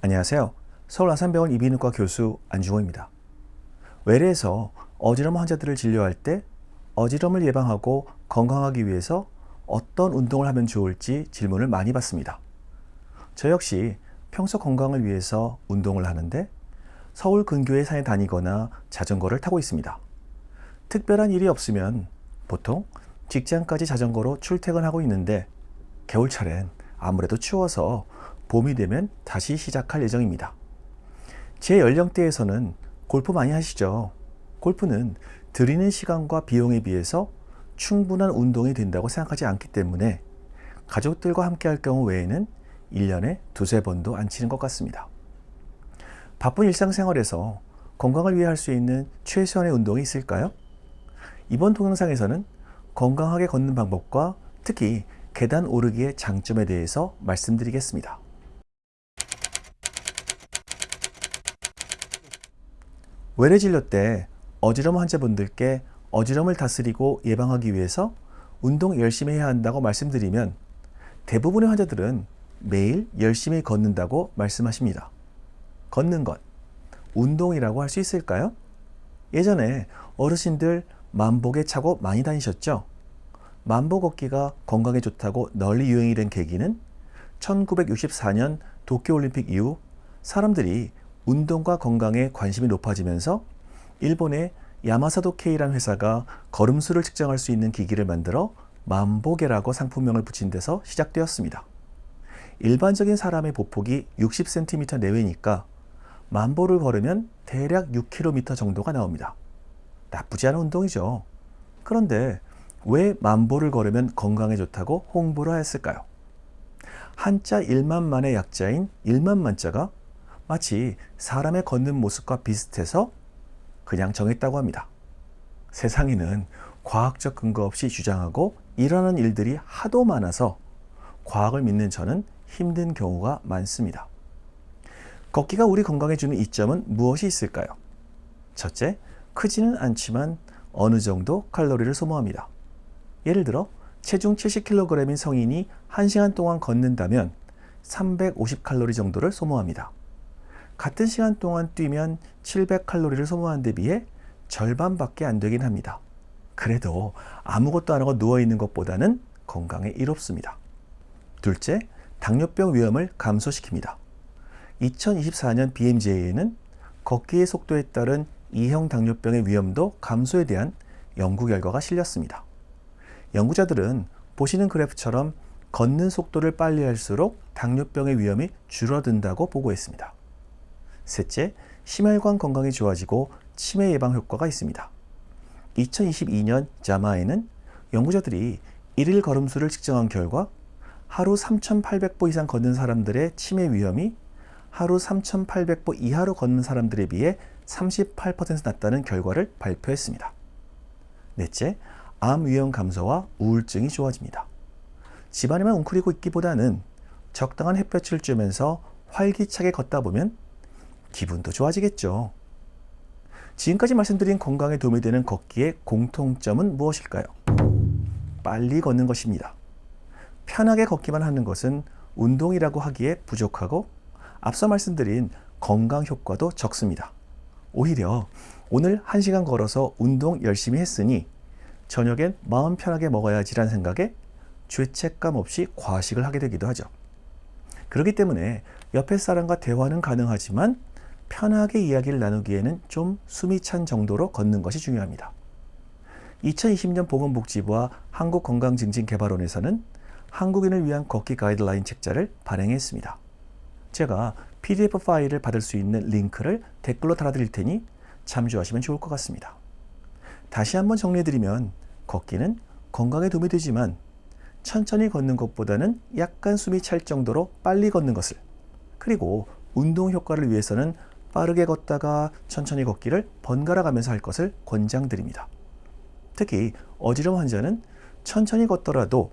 안녕하세요. 서울 아산병원 이비인후과 교수 안중호입니다. 외래에서 어지럼 환자들을 진료할 때 어지럼을 예방하고 건강하기 위해서 어떤 운동을 하면 좋을지 질문을 많이 받습니다. 저 역시 평소 건강을 위해서 운동을 하는데 서울 근교의 산에 다니거나 자전거를 타고 있습니다. 특별한 일이 없으면 보통 직장까지 자전거로 출퇴근하고 있는데 겨울철엔 아무래도 추워서 봄이 되면 다시 시작할 예정입니다. 제 연령대에서는 골프 많이 하시죠? 골프는 들이는 시간과 비용에 비해서 충분한 운동이 된다고 생각하지 않기 때문에 가족들과 함께 할 경우 외에는 1년에 두세 번도 안 치는 것 같습니다. 바쁜 일상생활에서 건강을 위해 할 수 있는 최소한의 운동이 있을까요? 이번 동영상에서는 건강하게 걷는 방법과 특히 계단 오르기의 장점에 대해서 말씀드리겠습니다. 외래 진료 때 어지럼 환자분들께 어지럼을 다스리고 예방하기 위해서 운동 열심히 해야 한다고 말씀드리면 대부분의 환자들은 매일 열심히 걷는다고 말씀하십니다. 걷는 것, 운동이라고 할 수 있을까요? 예전에 어르신들 만보계 차고 많이 다니셨죠? 만보 걷기가 건강에 좋다고 널리 유행이 된 계기는 1964년 도쿄올림픽 이후 사람들이 운동과 건강에 관심이 높아지면서 일본의 야마사도 K라는 회사가 걸음수를 측정할 수 있는 기기를 만들어 만보계라고 상품명을 붙인 데서 시작되었습니다. 일반적인 사람의 보폭이 60cm 내외니까 만보를 걸으면 대략 6km 정도가 나옵니다. 나쁘지 않은 운동이죠. 그런데 왜 만보를 걸으면 건강에 좋다고 홍보를 하였을까요? 한자 1만만의 약자인 1만만자가 마치 사람의 걷는 모습과 비슷해서 그냥 정했다고 합니다. 세상에는 과학적 근거 없이 주장하고 일어나는 일들이 하도 많아서 과학을 믿는 저는 힘든 경우가 많습니다. 걷기가 우리 건강에 주는 이점은 무엇이 있을까요? 첫째, 크지는 않지만 어느 정도 칼로리를 소모합니다. 예를 들어 체중 70kg인 성인이 1시간 동안 걷는다면 350칼로리 정도를 소모합니다. 같은 시간 동안 뛰면 700칼로리를 소모하는 데 비해 절반밖에 안 되긴 합니다. 그래도 아무것도 안 하고 누워있는 것보다는 건강에 이롭습니다. 둘째, 당뇨병 위험을 감소시킵니다. 2024년 BMJ에는 걷기의 속도에 따른 2형 당뇨병의 위험도 감소에 대한 연구 결과가 실렸습니다. 연구자들은 보시는 그래프처럼 걷는 속도를 빨리 할수록 당뇨병의 위험이 줄어든다고 보고했습니다. 셋째, 심혈관 건강이 좋아지고 치매 예방 효과가 있습니다. 2022년 자마에는 연구자들이 1일 걸음수를 측정한 결과 하루 3,800보 이상 걷는 사람들의 치매 위험이 하루 3,800보 이하로 걷는 사람들에 비해 38% 낮다는 결과를 발표했습니다. 넷째, 암 위험 감소와 우울증이 좋아집니다. 집안에만 웅크리고 있기보다는 적당한 햇볕을 쬐면서 활기차게 걷다 보면 기분도 좋아지겠죠. 지금까지 말씀드린 건강에 도움이 되는 걷기의 공통점은 무엇일까요? 빨리 걷는 것입니다. 편하게 걷기만 하는 것은 운동이라고 하기에 부족하고 앞서 말씀드린 건강 효과도 적습니다. 오히려 오늘 1시간 걸어서 운동 열심히 했으니 저녁엔 마음 편하게 먹어야지라는 생각에 죄책감 없이 과식을 하게 되기도 하죠. 그렇기 때문에 옆에 사람과 대화는 가능하지만 편하게 이야기를 나누기에는 좀 숨이 찬 정도로 걷는 것이 중요합니다. 2020년 보건복지부와 한국건강증진개발원에서는 한국인을 위한 걷기 가이드라인 책자를 발행했습니다. 제가 PDF 파일을 받을 수 있는 링크를 댓글로 달아드릴 테니 참조하시면 좋을 것 같습니다. 다시 한번 정리해드리면 걷기는 건강에 도움이 되지만 천천히 걷는 것보다는 약간 숨이 찰 정도로 빨리 걷는 것을, 그리고 운동 효과를 위해서는 빠르게 걷다가 천천히 걷기를 번갈아 가면서 할 것을 권장드립니다. 특히 어지럼 환자는 천천히 걷더라도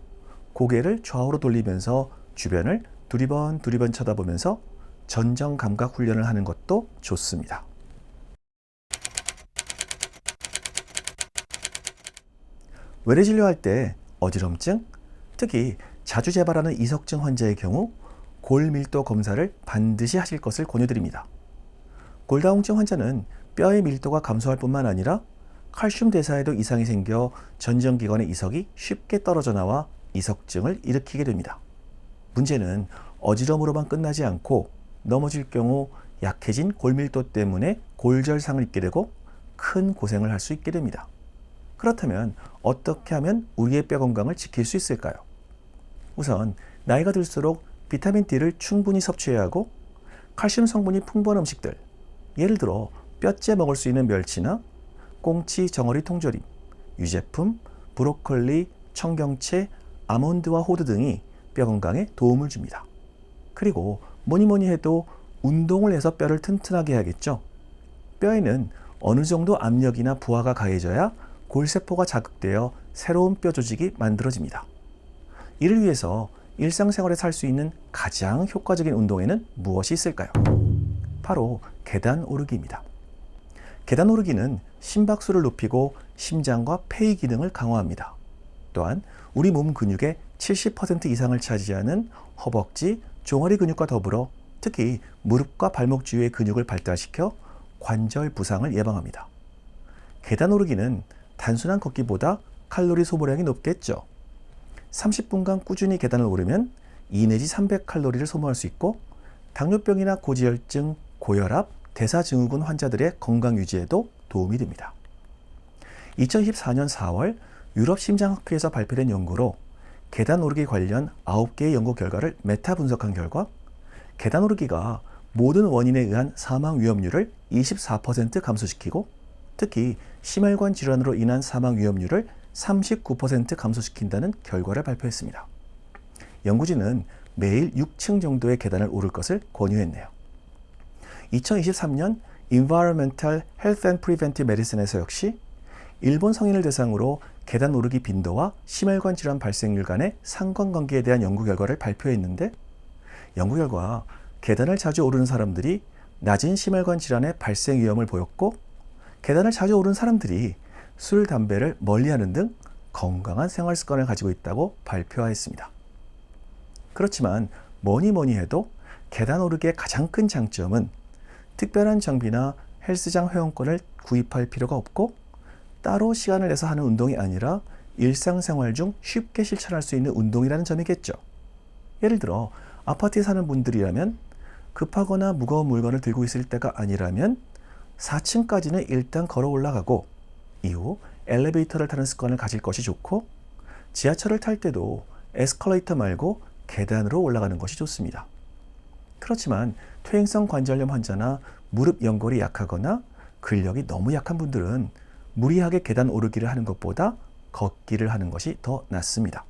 고개를 좌우로 돌리면서 주변을 두리번 쳐다보면서 전정 감각 훈련을 하는 것도 좋습니다. 외래 진료할 때 어지럼증, 특히 자주 재발하는 이석증 환자의 경우 골밀도 검사를 반드시 하실 것을 권유드립니다. 골다공증 환자는 뼈의 밀도가 감소할 뿐만 아니라 칼슘 대사에도 이상이 생겨 전정기관의 이석이 쉽게 떨어져 나와 이석증을 일으키게 됩니다. 문제는 어지럼으로만 끝나지 않고 넘어질 경우 약해진 골밀도 때문에 골절상을 입게 되고 큰 고생을 할 수 있게 됩니다. 그렇다면 어떻게 하면 우리의 뼈 건강을 지킬 수 있을까요? 우선 나이가 들수록 비타민 D를 충분히 섭취해야 하고 칼슘 성분이 풍부한 음식들, 예를 들어 뼈째 먹을 수 있는 멸치나 꽁치, 정어리, 통조림, 유제품, 브로콜리, 청경채, 아몬드와 호두 등이 뼈 건강에 도움을 줍니다. 그리고 뭐니 해도 운동을 해서 뼈를 튼튼하게 해야겠죠. 뼈에는 어느 정도 압력이나 부하가 가해져야 골세포가 자극되어 새로운 뼈 조직이 만들어집니다. 이를 위해서 일상생활에서 할 수 있는 가장 효과적인 운동에는 무엇이 있을까요? 바로 계단 오르기입니다. 계단 오르기는 심박수를 높이고 심장과 폐의 기능을 강화합니다. 또한 우리 몸 근육의 70% 이상을 차지하는 허벅지, 종아리 근육과 더불어 특히 무릎과 발목 주위의 근육을 발달시켜 관절 부상을 예방합니다. 계단 오르기는 단순한 걷기보다 칼로리 소모량이 높겠죠. 30분간 꾸준히 계단을 오르면 2 내지 300칼로리를 소모할 수 있고 당뇨병이나 고지혈증, 고혈압, 대사증후군 환자들의 건강 유지에도 도움이 됩니다. 2014년 4월 유럽 심장학회에서 발표된 연구로 계단 오르기 관련 9개의 연구 결과를 메타 분석한 결과 계단 오르기가 모든 원인에 의한 사망 위험률을 24% 감소시키고 특히 심혈관 질환으로 인한 사망 위험률을 39% 감소시킨다는 결과를 발표했습니다. 연구진은 매일 6층 정도의 계단을 오를 것을 권유했네요. 2023년 Environmental Health and Preventive Medicine에서 역시 일본 성인을 대상으로 계단 오르기 빈도와 심혈관 질환 발생률 간의 상관관계에 대한 연구 결과를 발표했는데 연구 결과 계단을 자주 오르는 사람들이 낮은 심혈관 질환의 발생 위험을 보였고 계단을 자주 오르는 사람들이 술, 담배를 멀리하는 등 건강한 생활 습관을 가지고 있다고 발표하였습니다. 그렇지만 뭐니 해도 계단 오르기의 가장 큰 장점은 특별한 장비나 헬스장 회원권을 구입할 필요가 없고 따로 시간을 내서 하는 운동이 아니라 일상생활 중 쉽게 실천할 수 있는 운동이라는 점이겠죠. 예를 들어 아파트에 사는 분들이라면 급하거나 무거운 물건을 들고 있을 때가 아니라면 4층까지는 일단 걸어 올라가고 이후 엘리베이터를 타는 습관을 가질 것이 좋고 지하철을 탈 때도 에스컬레이터 말고 계단으로 올라가는 것이 좋습니다. 그렇지만 퇴행성 관절염 환자나 무릎 연골이 약하거나 근력이 너무 약한 분들은 무리하게 계단 오르기를 하는 것보다 걷기를 하는 것이 더 낫습니다.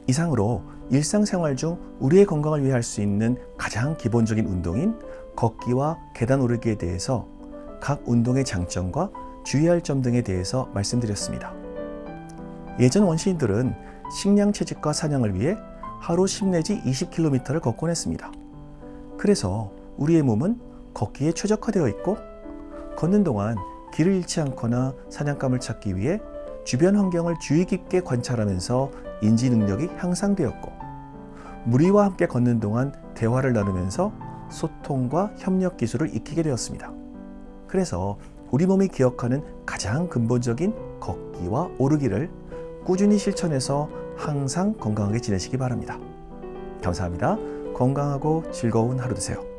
이상으로 일상생활 중 우리의 건강을 위해 할 수 있는 가장 기본적인 운동인 걷기와 계단 오르기에 대해서 각 운동의 장점과 주의할 점 등에 대해서 말씀드렸습니다. 예전 원시인들은 식량 채집과 사냥을 위해 하루 10 내지 20km를 걷곤 했습니다. 그래서 우리의 몸은 걷기에 최적화되어 있고 걷는 동안 길을 잃지 않거나 사냥감을 찾기 위해 주변 환경을 주의 깊게 관찰하면서 인지 능력이 향상되었고 무리와 함께 걷는 동안 대화를 나누면서 소통과 협력 기술을 익히게 되었습니다. 그래서 우리 몸이 기억하는 가장 근본적인 걷기와 오르기를 꾸준히 실천해서 항상 건강하게 지내시기 바랍니다. 감사합니다. 건강하고 즐거운 하루 되세요.